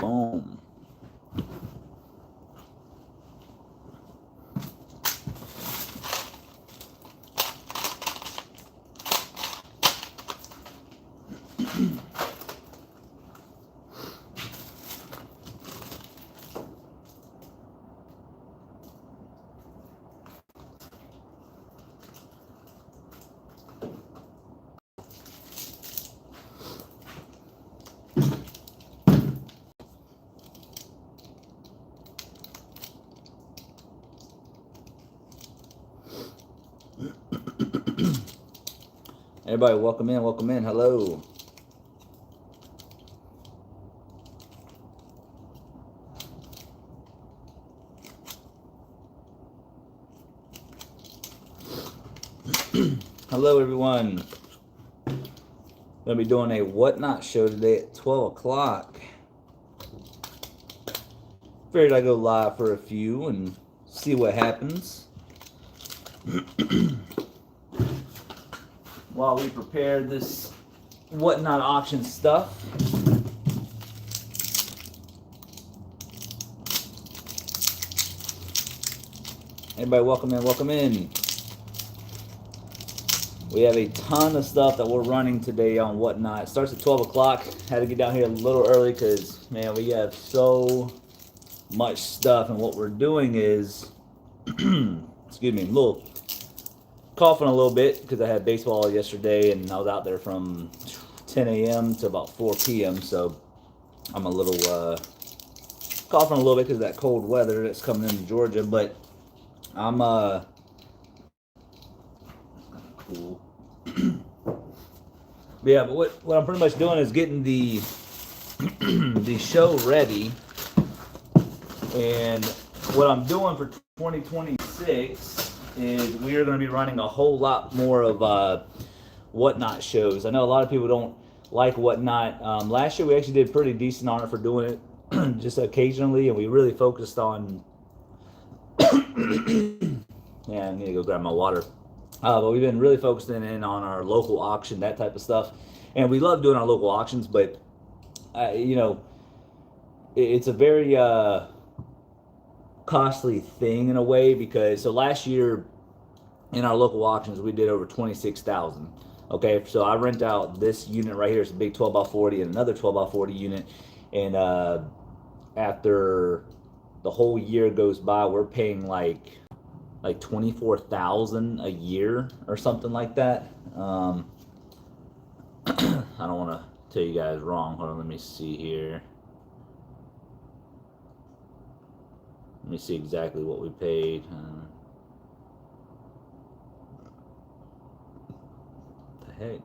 Boom. Everybody, welcome in, welcome in. Hello. Hello, everyone. Gonna be doing a whatnot show today at 12 o'clock. Figured I'd go live for a few and see what happens. While we prepare this whatnot auction stuff. Everybody, welcome in, welcome in. We have a ton of stuff that we're running today on whatnot. It starts at 12 o'clock. Had to get down here a little early because, man, we have so much stuff. And what we're doing is, excuse me, I'm a little coughing a little bit because I had baseball yesterday and I was out there from 10 a.m. to about 4 p.m. So I'm a little coughing a little bit because of that cold weather that's coming into Georgia. But I'm cool. Yeah, but what I'm pretty much doing is getting the the show ready, and what I'm doing for 2026 is we are going to be running a whole lot more of whatnot shows. I know a lot of people don't like whatnot. Last year we actually did pretty decent on it for doing it just occasionally, and we really focused on. Yeah, I need to go grab my water. But we've been really focusing in on our local auction, that type of stuff. And we love doing our local auctions, but, you know, it's a very costly thing in a way because, so last year in our local auctions, we did over 26,000. Okay, so I rent out this unit right here. It's a big 12 by 40 and another 12 by 40 unit. And after the whole year goes by, we're paying like 24,000 a year or something like that. I don't want to tell you guys wrong. Hold on, let me see here. Let me see exactly what we paid. What the heck?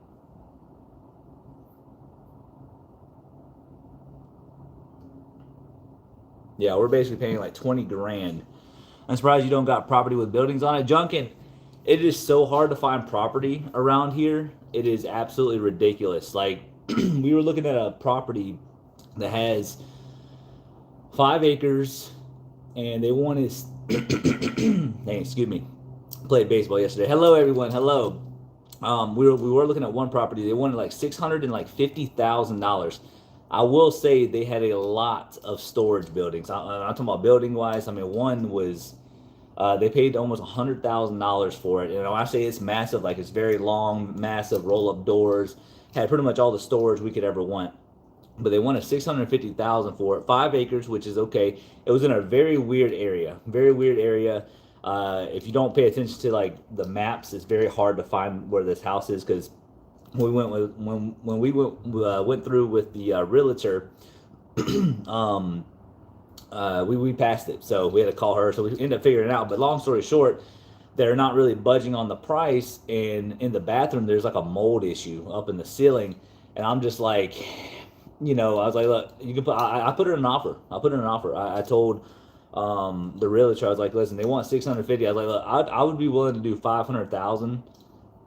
Yeah, we're basically paying like 20 grand. I'm surprised you don't got property with buildings on it. Junkin, it is so hard to find property around here. It is absolutely ridiculous. Like, we were looking at a property that has 5 acres, and they wanted, hey, excuse me, played baseball yesterday. Hello, everyone. Hello. We were looking at one property. They wanted like $650,000. I will say they had a lot of storage buildings. I'm talking about building wise. I mean, one was they paid almost $100,000 for it. And when I say it's massive, like it's very long, massive roll up doors. Had pretty much all the storage we could ever want. But they wanted $650,000 for it. 5 acres, which is okay. It was in a very weird area. Very weird area. If you don't pay attention to like the maps, it's very hard to find where this house is because we went with when we went through with the realtor. We passed it, so we had to call her. So we ended up figuring it out. But long story short, they're not really budging on the price. And in the bathroom, there's like a mold issue up in the ceiling, and I'm just like, you know, I was like, look, you can put. I put her in an offer. I told the realtor, I was like, listen, they want 650. I was like, look, I would be willing to do 500,000,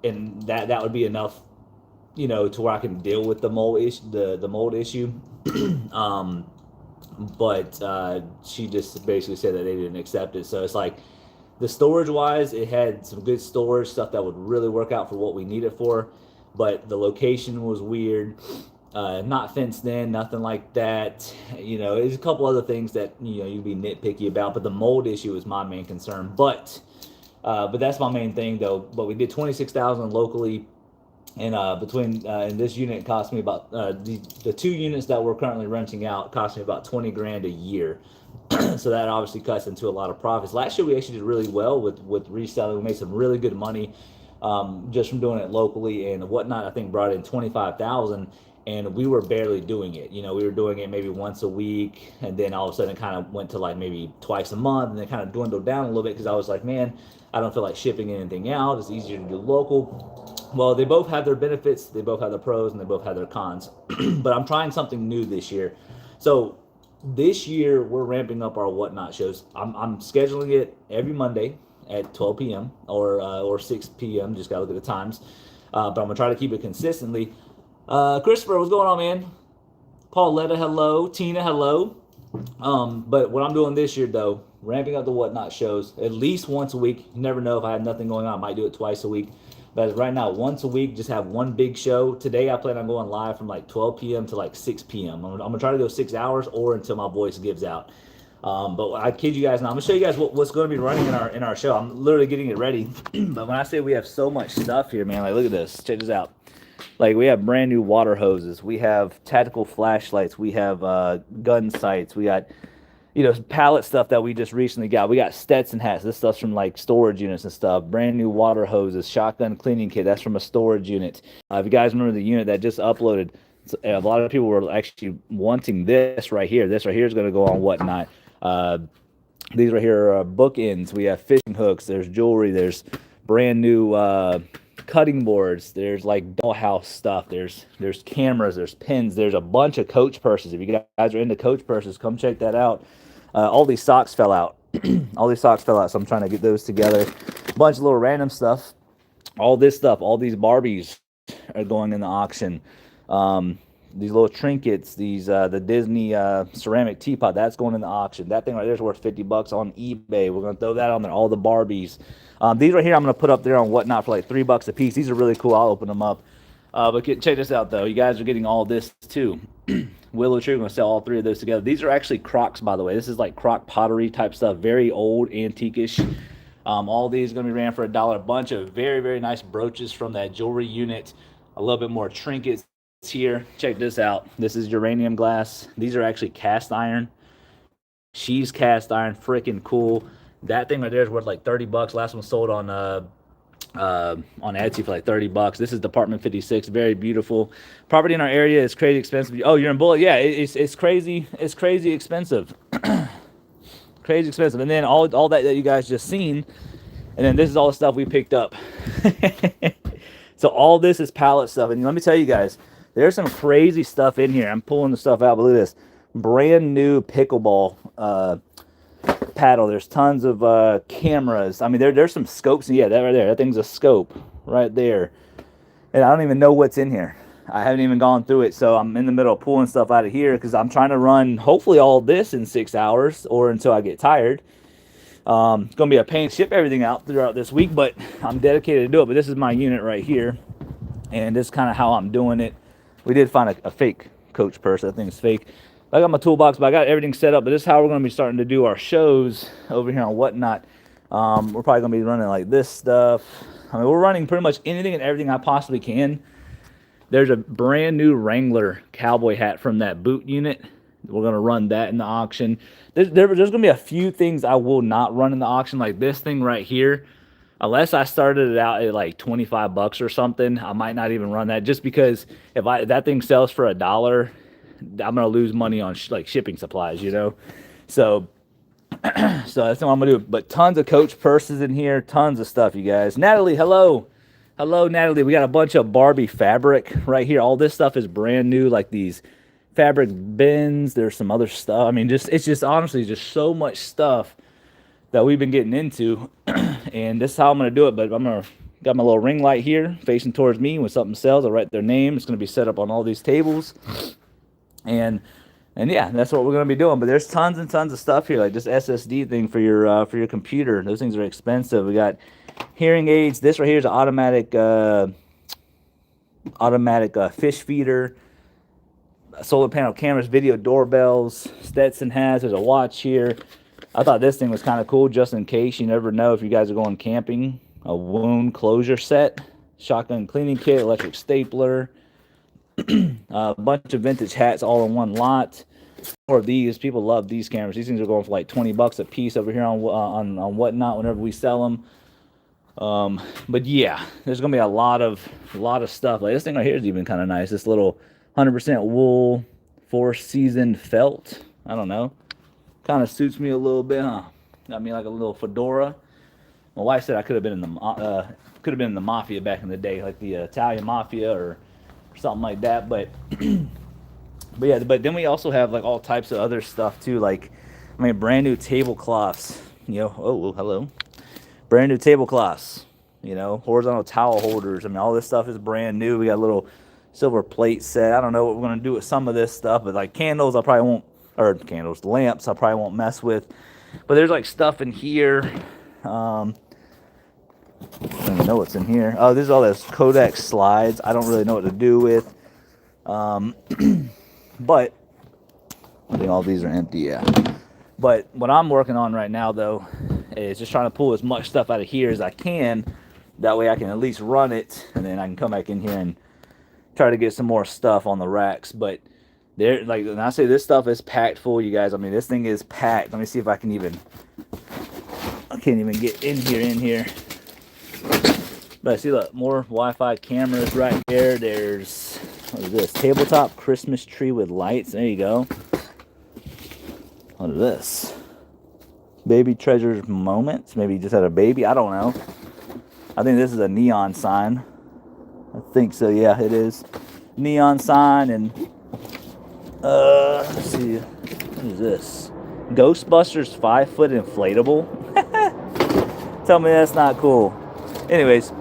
and that would be enough, you know, to where I can deal with the mold issue. The mold issue. But she just basically said that they didn't accept it. So it's like, the storage wise, it had some good storage stuff that would really work out for what we need it for, but the location was weird. not fenced in, nothing like that. There's a couple other things that you'd be nitpicky about, but the mold issue is my main concern. But that's my main thing though. But we did 26,000 locally, and between in this unit cost me about the two units that we're currently renting out cost me about 20 grand a year. So that obviously cuts into a lot of profits. Last year we actually did really well with reselling. We made some really good money just from doing it locally and whatnot. I think brought in 25,000, and we were barely doing it. We were doing it maybe once a week, and then all of a sudden it kind of went to like maybe twice a month, and then kind of dwindled down a little bit because I was like, man, I don't feel like shipping anything out. It's easier to do local. Well, they both have their benefits, they both have their pros, and they both have their cons. But I'm trying something new this year. So this year we're ramping up our whatnot shows. I'm scheduling it every Monday at 12 p.m. or 6 p.m. Just gotta look at the times. But I'm gonna try to keep it consistently. Christopher, what's going on, man? Pauletta, hello. Tina, hello. But what I'm doing this year, though, ramping up the whatnot shows at least once a week. You never know, if I have nothing going on, I might do it twice a week. But right now, once a week, just have one big show. Today, I plan on going live from like 12 p.m. to like 6 p.m. I'm gonna try to go 6 hours or until my voice gives out. But I kid you guys not. I'm gonna show you guys what's going to be running in our show. I'm literally getting it ready. But when I say we have so much stuff here, man, like look at this. Check this out. Like we have brand new water hoses. We have tactical flashlights. We have gun sights. We got pallet stuff that we just recently got. We got Stetson hats. This stuff's from like storage units and stuff. Brand new water hoses, shotgun cleaning kit. That's from a storage unit. If you guys remember the unit that just uploaded, a lot of people were actually wanting this right here. This right here is going to go on whatnot. These right here are bookends. We have fishing hooks. There's jewelry. There's brand new cutting boards. There's like dollhouse stuff. There's cameras. There's pins. There's a bunch of Coach purses. If you guys are into Coach purses, come check that out. All these socks fell out. All these socks fell out, so I'm trying to get those together. A bunch of little random stuff. All this stuff, all these Barbies are going in the auction. These little trinkets, the Disney ceramic teapot, that's going in the auction. That thing right there is worth $50 on eBay. We're gonna throw that on there. All the Barbies. These right here, I'm gonna put up there on whatnot for like $3 a piece. These are really cool. I'll open them up. But check this out though. You guys are getting all this too. Willow Tree, we're gonna sell all three of those together. These are actually crocks, by the way. This is like crock pottery type stuff, very old, antique-ish. All these are gonna be ran for $1. A bunch of very, very nice brooches from that jewelry unit. A little bit more trinkets here. Check this out. This is uranium glass. These are actually cast iron. She's cast iron, freaking cool. That thing right there is worth like $30. Last one sold on Etsy for like $30. This is Department 56. Very beautiful. Property in our area is crazy expensive. Oh, you're in Bullitt? Yeah, it's crazy. It's crazy expensive. Crazy expensive. And then all that you guys just seen. And then this is all the stuff we picked up. So all this is pallet stuff. And let me tell you guys, there's some crazy stuff in here. I'm pulling the stuff out, but look at this. Brand new pickleball paddle. There's tons of cameras. I mean, there's some scopes. Yeah, that right there. That thing's a scope right there. And I don't even know what's in here. I haven't even gone through it. So I'm in the middle of pulling stuff out of here because I'm trying to run hopefully all this in 6 hours or until I get tired. It's going to be a pain to ship everything out throughout this week, but I'm dedicated to do it. But this is my unit right here. And this is kind of how I'm doing it. We did find a fake Coach purse. I think it's fake. I got my toolbox, but I got everything set up. But this is how we're going to be starting to do our shows over here on Whatnot. We're probably going to be running like this stuff. I mean, we're running pretty much anything and everything I possibly can. There's a brand new Wrangler cowboy hat from that boot unit. We're going to run that in the auction. There's going to be a few things I will not run in the auction, like this thing right here. Unless I started it out at like $25 or something, I might not even run that. Just because if that thing sells for $1, I'm gonna lose money on like shipping supplies, you know. So that's what I'm gonna do. But tons of Coach purses in here, tons of stuff, you guys. Natalie, hello, Natalie. We got a bunch of Barbie fabric right here. All this stuff is brand new, like these fabric bins. There's some other stuff. I mean, it's just honestly just so much stuff that we've been getting into. And this is how I'm going to do it. But got my little ring light here facing towards me. When something sells, I'll write their name. It's going to be set up on all these tables. And yeah, that's what we're going to be doing. But there's tons and tons of stuff here, like this SSD thing for your computer. Those things are expensive. We got hearing aids. This right here is an automatic fish feeder. solar panel cameras, video doorbells. Stetson has. There's a watch here. I thought this thing was kind of cool, just in case. You never know if you guys are going camping. A wound closure set, shotgun cleaning kit, electric stapler, a bunch of vintage hats all in one lot. More of these. People love these cameras. These things are going for like 20 bucks a piece over here on Whatnot whenever we sell them. But yeah, there's gonna be a lot of stuff. Like this thing right here is even kind of nice. This little 100% wool 4-season felt. I don't know. Kind of suits me a little bit, huh? Got me like a little fedora. My wife said I could have been in the mafia back in the day, like the Italian mafia or something like that. But but then we also have like all types of other stuff too. Like, I mean, brand new tablecloths. You know, oh hello, brand new tablecloths. You know, horizontal towel holders. I mean, all this stuff is brand new. We got a little silver plate set. I don't know what we're gonna do with some of this stuff, but like candles, I probably won't. Or candles, lamps, I probably won't mess with. But there's like stuff in here. I don't even know what's in here. Oh, this is all those Kodak slides. I don't really know what to do with. But I think all these are empty, yeah. But what I'm working on right now, though, is just trying to pull as much stuff out of here as I can. That way I can at least run it, and then I can come back in here and try to get some more stuff on the racks. But there, like, when I say this stuff is packed full, you guys, I mean, this thing is packed. Let me see if I can even, I can't even get in here. But I see, look, more Wi-Fi cameras right there. There's, what is this? Tabletop Christmas tree with lights. There you go. What is this? Baby treasures moments. Maybe you just had a baby. I don't know. I think this is a neon sign. I think so. Yeah, it is. Neon sign. And let's see. What is this? Ghostbusters 5-foot inflatable. Tell me that's not cool. Anyways,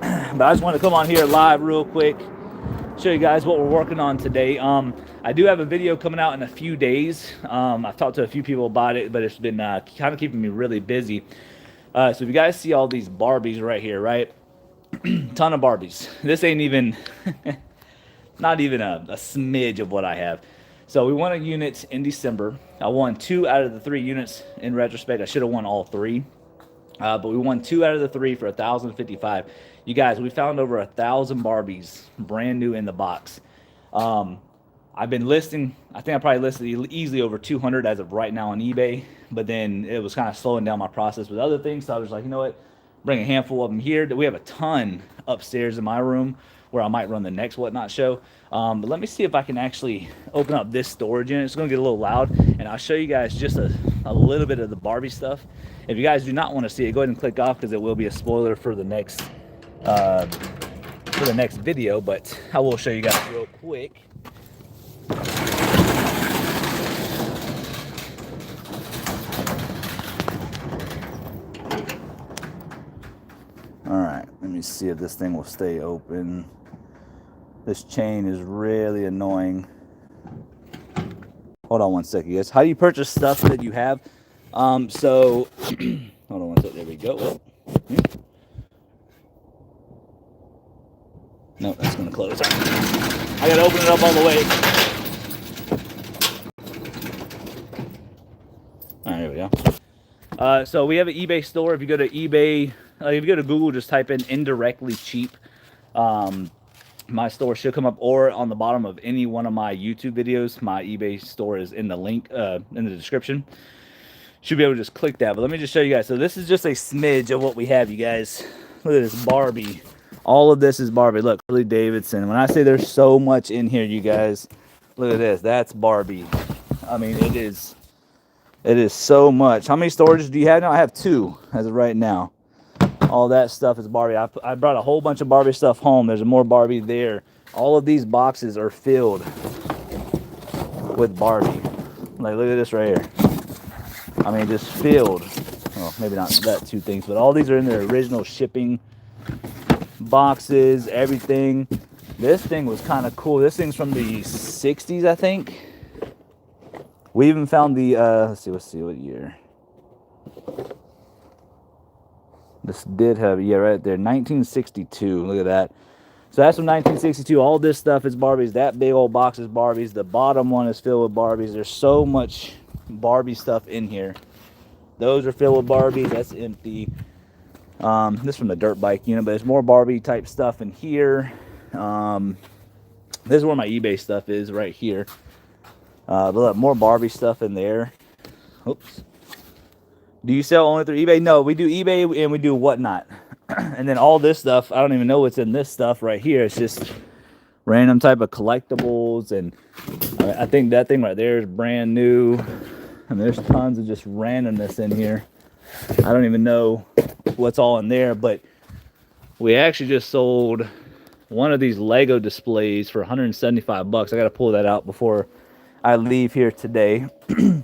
but I just want to come on here live real quick, show you guys what we're working on today. I do have a video coming out in a few days. I've talked to a few people about it, but it's been kind of keeping me really busy. So if you guys see all these Barbies right here, right? Ton of Barbies. This ain't even, not even a smidge of what I have. So we won a unit in December. I won 2 out of the 3 units. In retrospect, I should have won all 3. But we won 2 out of the 3 for $1,055. You guys, we found over 1,000 Barbies brand new in the box. I've been listing, I think I probably listed easily over 200 as of right now on eBay, but then it was kind of slowing down my process with other things. So I was like, you know what, bring a handful of them here. We have a ton upstairs in my room where I might run the next Whatnot show. But let me see if I can actually open up this storage unit. It's going to get a little loud, and I'll show you guys just a little bit of the Barbie stuff. If you guys do not want to see it, go ahead and click off, because it will be a spoiler for the next video. But I will show you guys real quick. All right, let me see if this thing will stay open. This chain is really annoying. Hold on one second, guys. How do you purchase stuff that you have? So hold on one second. There we go. No, that's gonna close. I gotta open it up all the way. All right, here we go. So we have an eBay store. If you go to eBay, if you go to Google, just type in indirectly cheap. My store should come up, or on the bottom of any one of my YouTube videos. My eBay store is in the link in the description. Should be able to just click that. But let me just show you guys. So this is just a smidge of what we have, you guys. Look at this Barbie. All of this is Barbie. Look, Harley Davidson. When I say there's so much in here, you guys, look at this. That's Barbie. I mean, it is so much. How many storages do you have now? I have 2 as of right now. All that stuff is Barbie. I brought a whole bunch of Barbie stuff home. There's more Barbie there. All of these boxes are filled with Barbie. Like, look at this right here. I mean, just filled. Well, maybe not that 2 things, but all these are in their original shipping boxes, everything. This thing was kind of cool. This thing's from the 60s, I think. We even found the, let's see what year. This did have, yeah, right there, 1962. Look at that. So that's from 1962. All this stuff is Barbies. That big old box is Barbies. The bottom one is filled with Barbies. There's so much Barbie stuff in here. Those are filled with Barbies. That's empty. This is from the dirt bike unit, but there's more Barbie type stuff in here. This is where my eBay stuff is, right here. But look, more Barbie stuff in there. Oops. Do you sell only through eBay? No, we do eBay and we do Whatnot. And then all this stuff, I don't even know what's in this stuff right here. It's just random type of collectibles. And I think that thing right there is brand new. And there's tons of just randomness in here. I don't even know what's all in there. But we actually just sold one of these Lego displays for 175 bucks. I got to pull that out before I leave here today.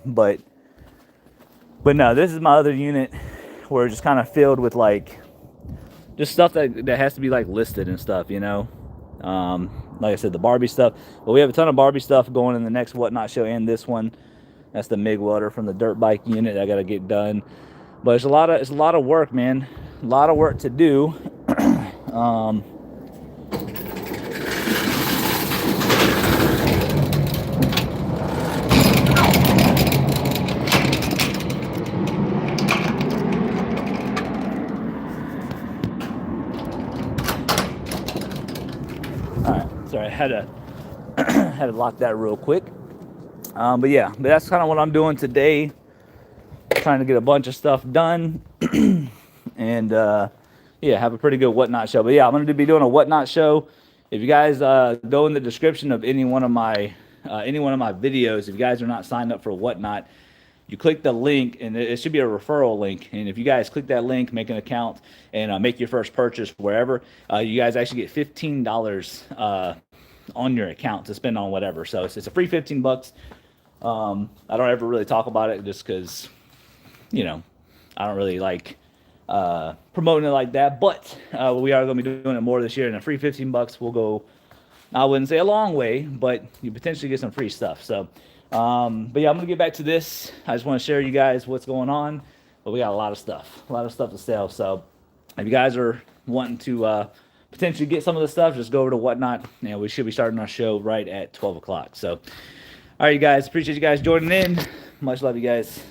But no, this is my other unit where it's just kind of filled with like just stuff that has to be like listed and stuff, you know. Like I said, the Barbie stuff. But we have a ton of Barbie stuff going in the next Whatnot show and this one. That's the MIG welder from the dirt bike unit that I got to get done. But it's a lot of work, man. A lot of work to do. Sorry, I had to lock that real quick. But yeah, but that's kind of what I'm doing today. Trying to get a bunch of stuff done. And yeah, have a pretty good Whatnot show. But yeah, I'm going to be doing a Whatnot show. If you guys go in the description of any one of my videos, if you guys are not signed up for Whatnot, you click the link, and it should be a referral link. And if you guys click that link, make an account, and make your first purchase wherever, you guys actually get $15 on your account to spend on whatever. So it's a free 15 bucks. I don't ever really talk about it just because, you know, I don't really like promoting it like that. But we are going to be doing it more this year, and a free 15 bucks will go, I wouldn't say a long way, but you potentially get some free stuff. So, but yeah, I'm going to get back to this. I just want to share you guys what's going on. But we got a lot of stuff to sell. So if you guys are wanting to potentially get some of the stuff, just go over to Whatnot. And we should be starting our show right at 12 o'clock. So, all right, you guys. Appreciate you guys joining in. Much love, you guys.